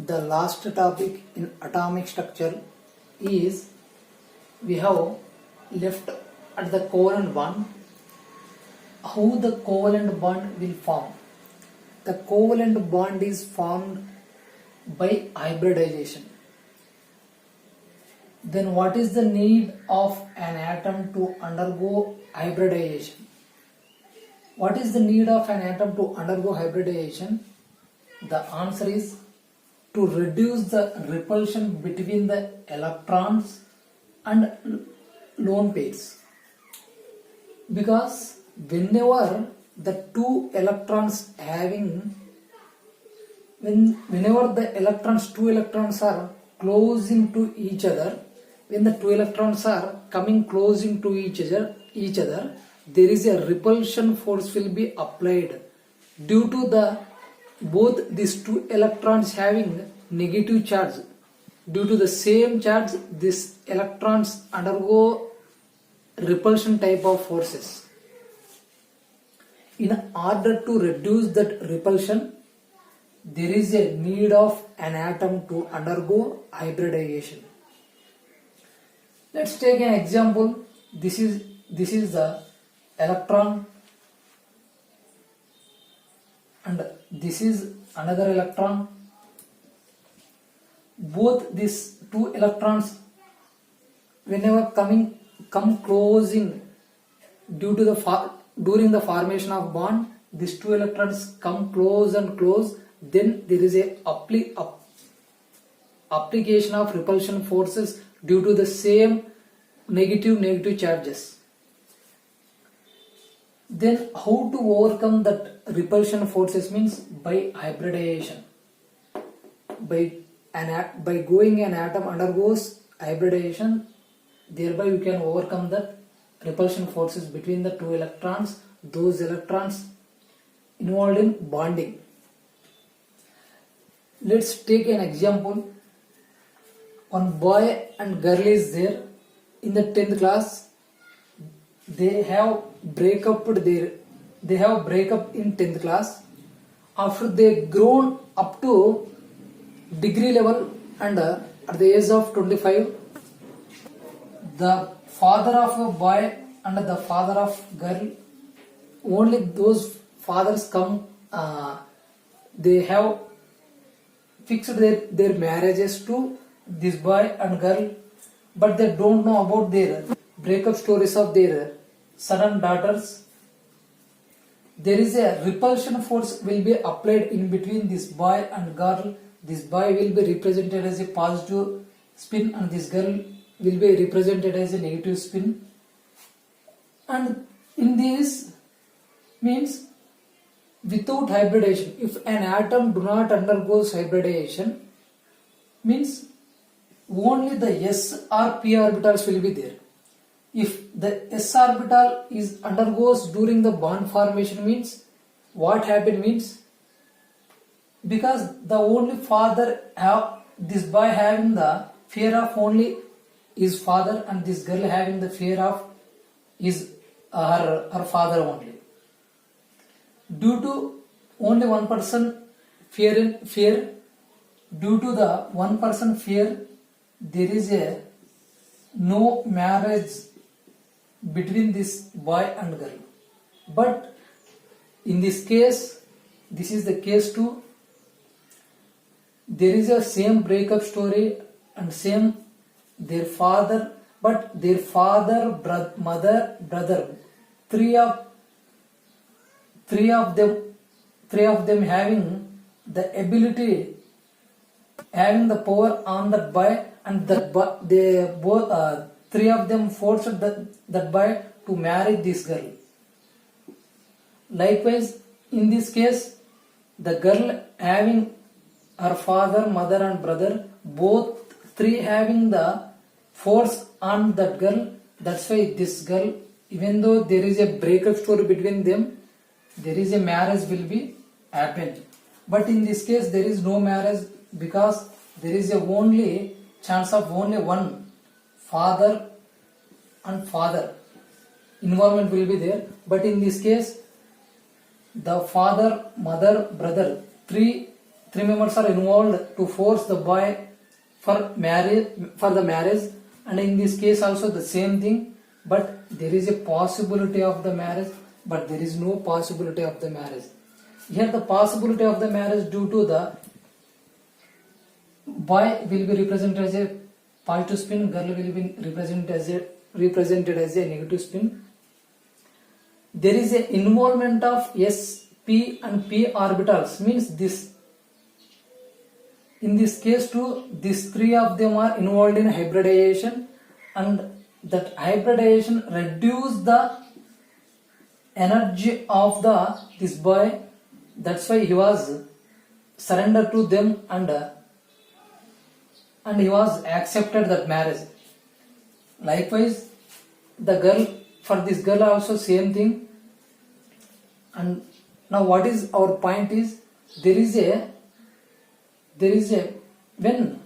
The last topic in atomic structure is we have left at the covalent bond. How the covalent bond will form? The covalent bond is formed by hybridization. Then what is the need of an atom to undergo hybridization? What is the need of an atom to undergo hybridization? The answer is to reduce the repulsion between the electrons and lone pairs. Because whenever the two electrons two electrons are closing to each other, when the two electrons are coming closing to each other, there is a repulsion force will be applied due to the both these two electrons having negative charge. Due to the same charge, these electrons undergo repulsion type of forces. In order to reduce that repulsion, there is a need of an atom to undergo hybridization. Let's take an example. This is the electron, and this is another electron. Both these two electrons, whenever come closing during the formation of bond, these two electrons come close and close. Then there is a application of repulsion forces due to the same negative charges. Then how to overcome that repulsion forces means by hybridization. By going an atom undergoes hybridization, thereby you can overcome the repulsion forces between the two electrons, those electrons involved in bonding. Let's take an example. One boy and girl is there in the 10th class. They have breakup in 10th class. After they grown up to degree level and at the age of 25, the father of a boy and the father of girl, only those fathers come, they have fixed their marriages to this boy and girl, but they don't know about their breakup stories of their son and daughters. There is a repulsion force will be applied in between this boy and girl. This boy will be represented as a positive spin and this girl will be represented as a negative spin. And in this means without hybridization, if an atom do not undergoes hybridization, means only the s or p orbitals will be there. If the s orbital is undergoes during the bond formation, means what happened means, because the only father have this boy having the fear of only his father and this girl having the fear of his her father only. Due to only one person fear, due to the one person fear, there is a no marriage between this boy and girl. But in this case, this is the case too. There is a same breakup story and same their father, but their father, mother, brother, three of them having the ability, having the power on that boy, and they both three of them forced that boy to marry this girl. Likewise, in this case, the girl having her father, mother and brother, both three having the force on that girl. That's why this girl, even though there is a breakup story between them, there is a marriage will be happen. But in this case, there is no marriage because there is a only chance of only one father and father involvement will be there. But in this case, the father, mother, brother, three three members are involved to force the boy for the marriage, and in this case also the same thing, but there is a possibility of the marriage, but there is no possibility of the marriage. Here the possibility of the marriage due to the boy will be represented as a positive spin, girl will be represented as a negative spin. There is a involvement of s, p and p orbitals, means this. In this case too, these three of them are involved in hybridization, and that hybridization reduce the energy of this boy. That's why he was surrendered to them, and he was accepted that marriage. Likewise, the girl, for this girl also same thing. And now what is our point is, there is a when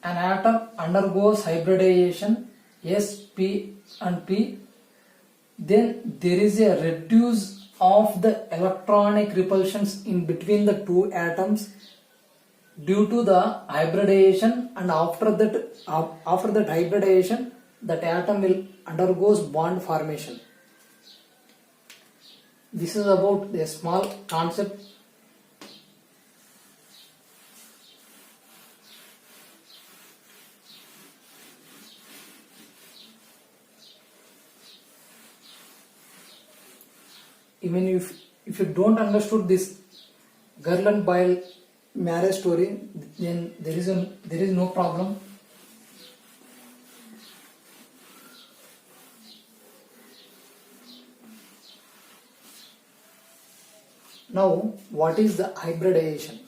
an atom undergoes hybridization S, P and P, then there is a reduce of the electronic repulsions in between the two atoms due to the hybridization, and after that hybridization, that atom will undergoes bond formation. This is about a small concept. Even if you don't understood this girl and boy marriage story, then there is no problem. Now, what is the hybridization?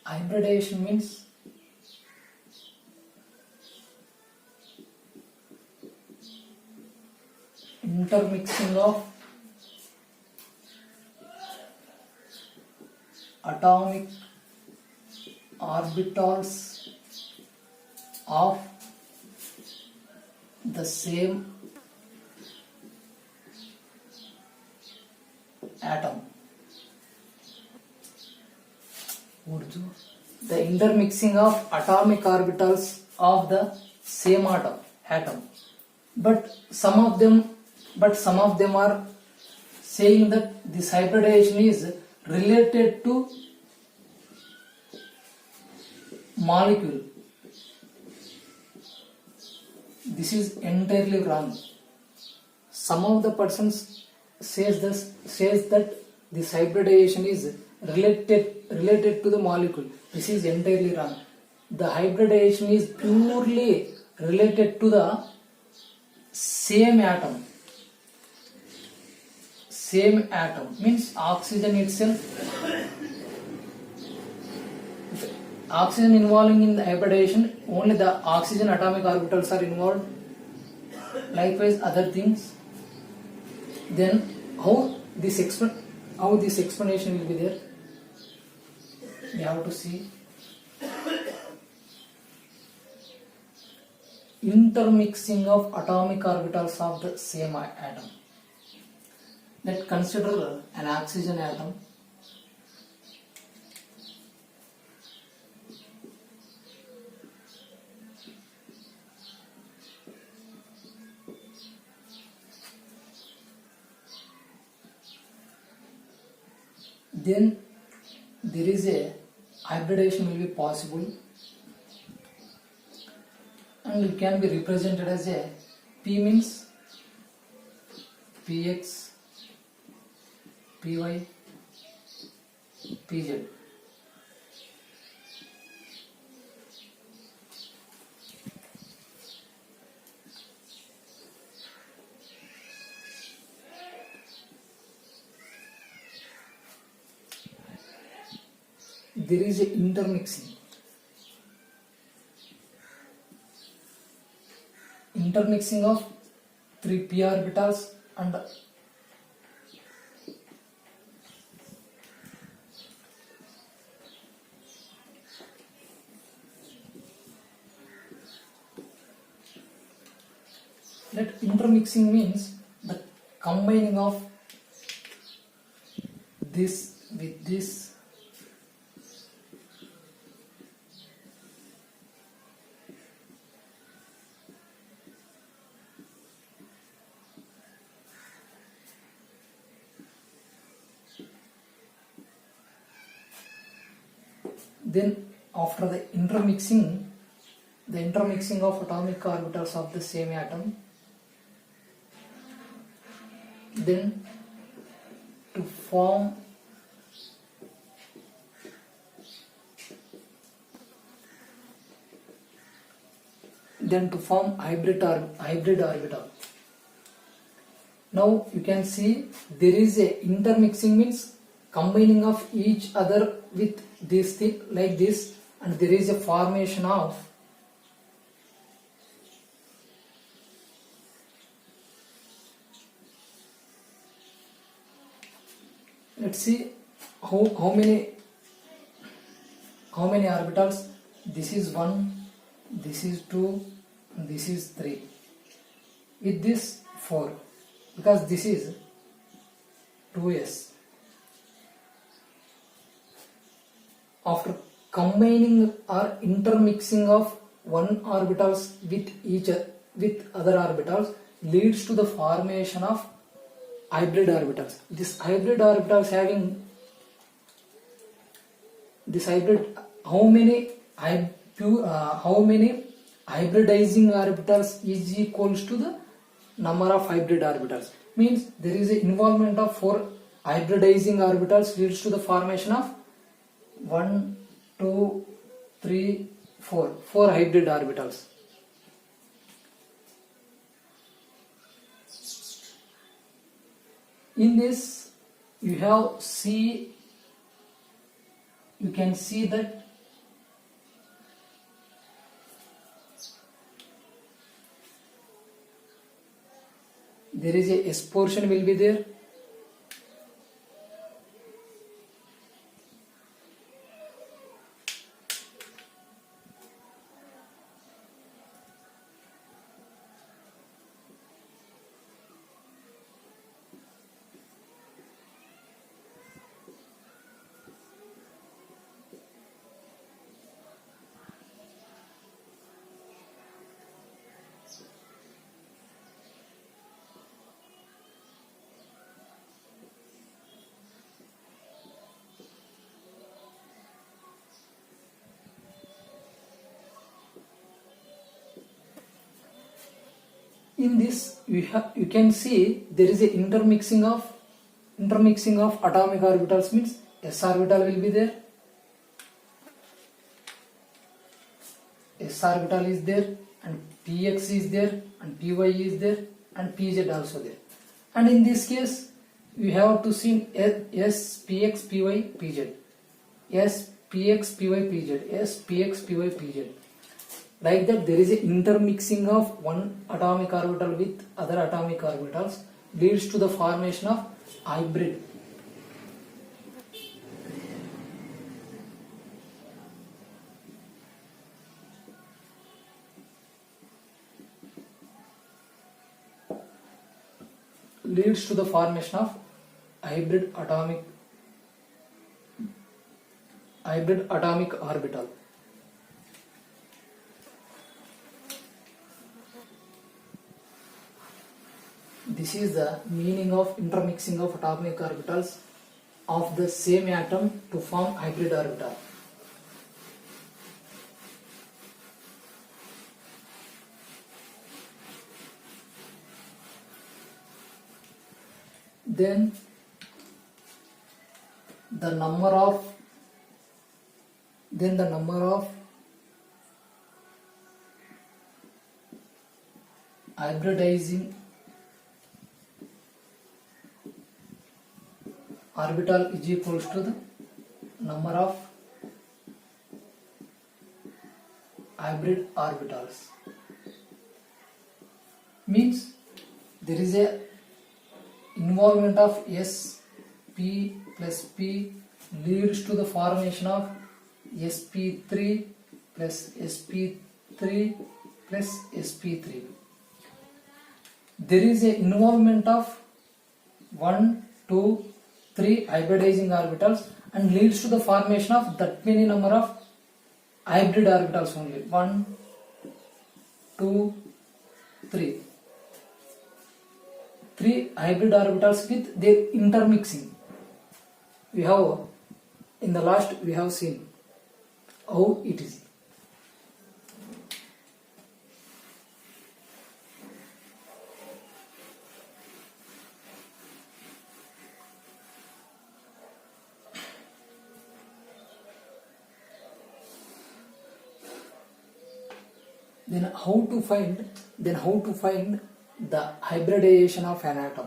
Hybridization means intermixing of atomic orbitals of the same atom. The intermixing of atomic orbitals of the same atom. But some of them are saying that this hybridization is related to molecule. This is entirely wrong. Some of the persons says that this hybridization is related to the molecule. This is entirely wrong. The hybridization is purely related to the same atom. Same atom means oxygen itself. Oxygen involving in the hybridization, only the oxygen atomic orbitals are involved. Likewise, other things. Then how this explanation will be there? We have to see. Intermixing of atomic orbitals of the same atom. Let's consider an oxygen atom. Then there is a hybridization will be possible, and it can be represented as a P means Px, Py, Pz. There is a intermixing of 3 p orbitals and Let intermixing means the combining of this with this. Then after the intermixing of atomic orbitals of the same atom, then to form hybrid orbital. Now you can see there is a intermixing means combining of each other with this thing like this, and there is a formation of let's see how many orbitals. This is 1, this is 2, and this is 3. With this 4, because this is 2s. After combining or intermixing of one orbitals with other orbitals leads to the formation of hybrid orbitals. This hybrid orbitals having this hybrid, how many hybridizing orbitals is equals to the number of hybrid orbitals. Means there is an involvement of 4 hybridizing orbitals leads to the formation of 1, 2, 3, 4 hybrid orbitals. In this you can see that there is a S portion will be there. In this you can see there is a intermixing of atomic orbitals. Means s orbital will be there, s orbital is there, and px is there, and py is there, and pz also there. And in this case you have to see s px py pz, s px py pz, s px py pz. Like that, there is a intermixing of one atomic orbital with other atomic orbitals leads to the formation of hybrid. Leads to the formation of hybrid atomic orbital. This is the meaning of intermixing of atomic orbitals of the same atom to form hybrid orbital. Then the number of hybridizing orbital is equals to the number of hybrid orbitals. Means there is a involvement of s p plus p leads to the formation of sp3 plus sp3 plus sp3. there is a involvement of 1, 2, 3 hybridizing orbitals and leads to the formation of that many number of hybrid orbitals only. 1, 2, 3. 3 hybrid orbitals with their intermixing. We have in the last we have seen how it is. Then how to find the hybridization of an atom.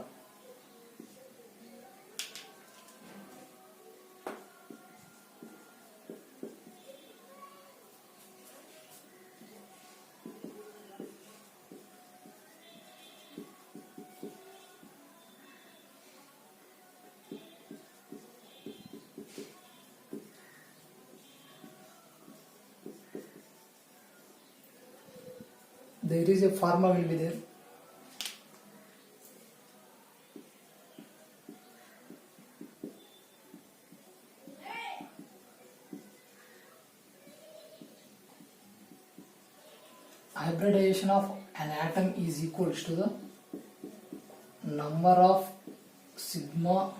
There is a formula will be there. Hybridization of an atom is equals to the number of sigma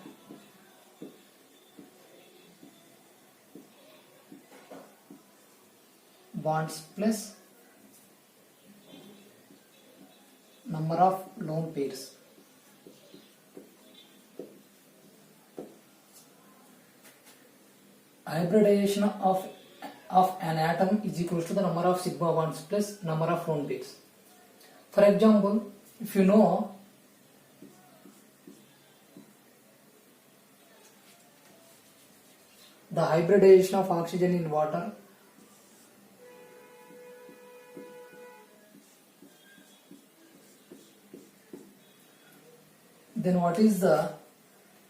bonds plus number of lone pairs. Hybridization of an atom is equals to the number of sigma bonds plus number of lone pairs. For example, if you know the hybridization of oxygen in water, then what is the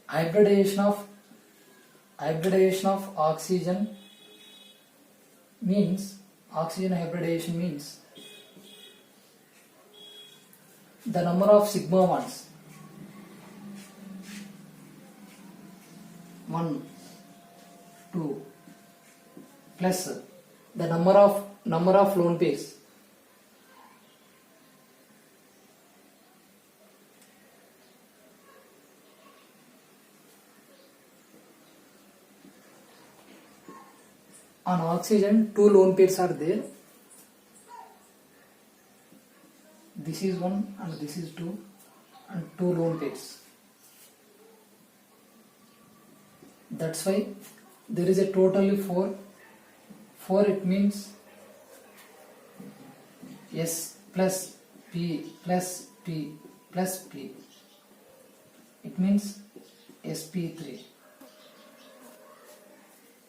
hybridization of oxygen means? Oxygen hybridization means the number of sigma bonds 1, 2 plus the number of lone pairs. On oxygen, 2 lone pairs are there. This is 1 and this is 2 and 2 lone pairs. That's why there is a totally 4. 4 it means S plus P plus P plus P. It means sp3.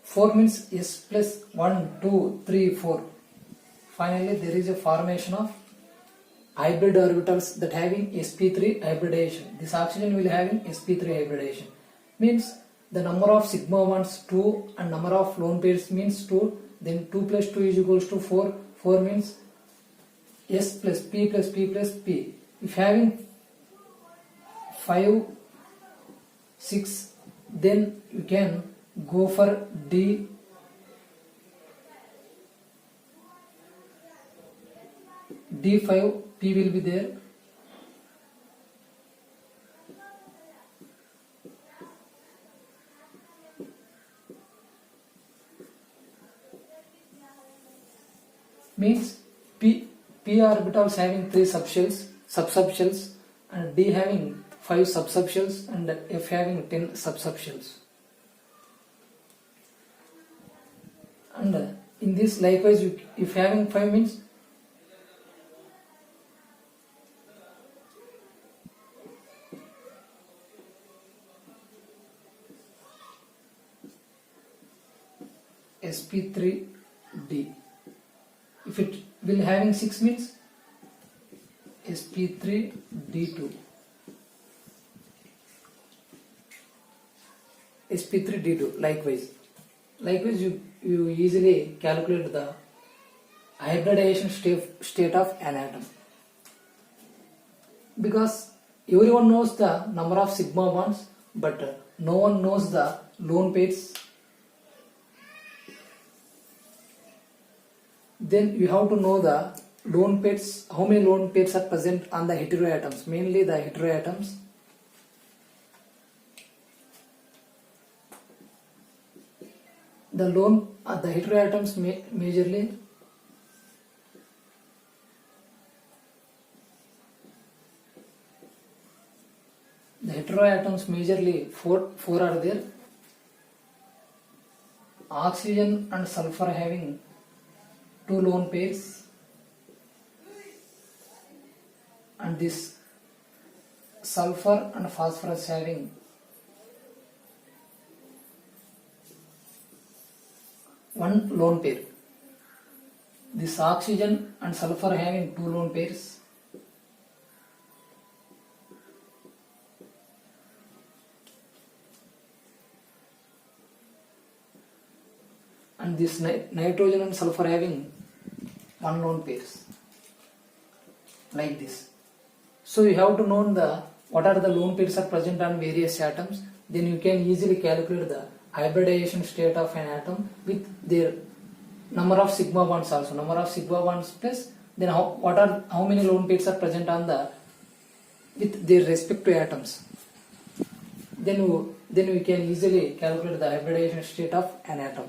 4 means S plus 1, 2, 3, 4. Finally, there is a formation of hybrid orbitals that having sp3 hybridization. This oxygen will having sp3 hybridization. Means the number of sigma bonds 2 and number of lone pairs means 2. Then 2 plus 2 is equals to 4. 4 means S plus P plus P plus P. If having 5, 6, then you can go for D. D5, P will be there. Means P orbitals having 3 subshells, and D having 5 subshells, and F having 10 subshells. And in this likewise, if having 5 means sp3d. If it will having 6 means sp3d2. sp3d2 likewise you easily calculate the hybridization state of an atom. because everyone knows the number of sigma bonds, but no one knows the lone pairs. Then you have to know the lone pairs, how many lone pairs are present on the heteroatoms, mainly the heteroatoms. The heteroatoms majorly four are there. Oxygen and sulfur having two lone pairs, and this sulfur and phosphorus having one lone pair. This oxygen and sulfur having two lone pairs, and this nitrogen and sulfur having one lone pairs, like this. So you have to know what are the lone pairs are present on various atoms. Then you can easily calculate the hybridization state of an atom with their number of sigma bonds also. Number of sigma bonds plus then how many lone pairs are present on with their respective atoms. Then we can easily calculate the hybridization state of an atom.